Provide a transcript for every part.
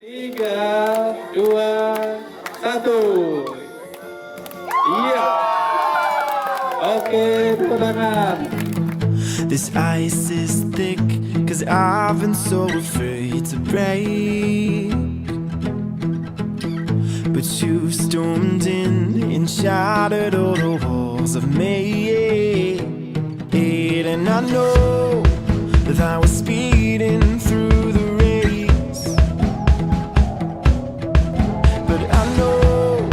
3, 2, 1. Iya. Oke, tepuk tangan. This ice is thick, 'cause I've been so afraid to break. But you stormed in and shattered all the walls of me. And I know that I was speeding through the race, but I know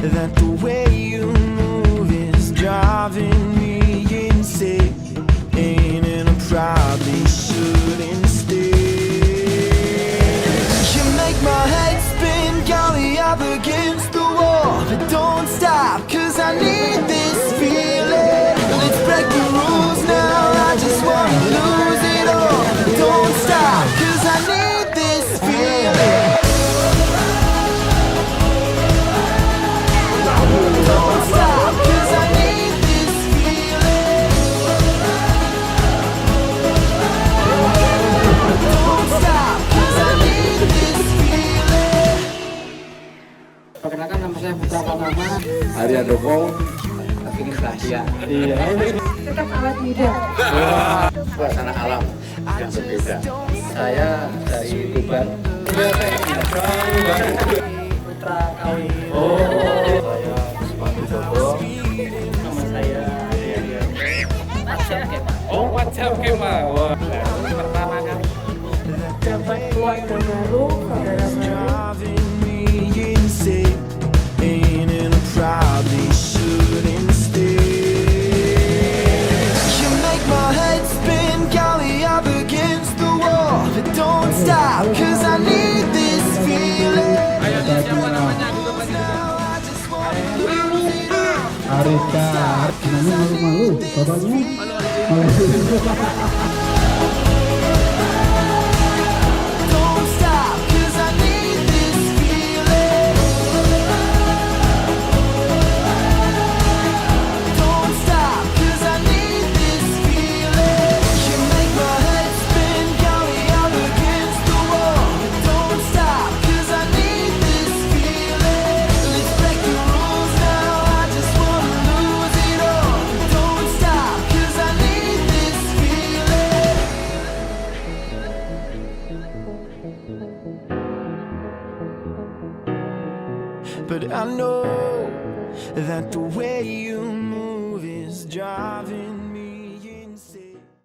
that the way you move is driving me insane. And I probably shouldn't stay. You make my head spin, golly, up against the wall. But don't stop, 'cause I need this feeling. Let's break the rules now, I just wanna lose it all. Don't stop, 'cause I need this feeling. Don't stop, 'cause I need this feeling. Don't stop, 'cause I need this feeling. Perkenalkan, nama saya Putra Pratama. Harian Doko. Ingin bahagia. Iya. Tetap awet muda. Suasana alam yang berbeda. Saya dari Tuban. Putra Kawin. Oh. Saya Sepatu Bobo. Nama saya Durian. Macam Kemah. Oh, macam Kemah. Wah. Pertama kali Dapat keluarga baru, saudara baru. Driving me insane, and I probably shouldn't stay. You make my head spin, golly, up against the wall. But don't stop, 'cause I need this feeling. Siapa namanya? Arika, namanya malu-malu, bapaknya Don't stop, 'cause I need this feeling. Don't stop, 'cause I need this feeling. You make my head spin, golly, up against the wall. Don't stop, 'cause I need this feeling. Let's break the rules now, I just wanna lose it all. Don't stop, 'cause I need this feeling. But I know that the way you move is driving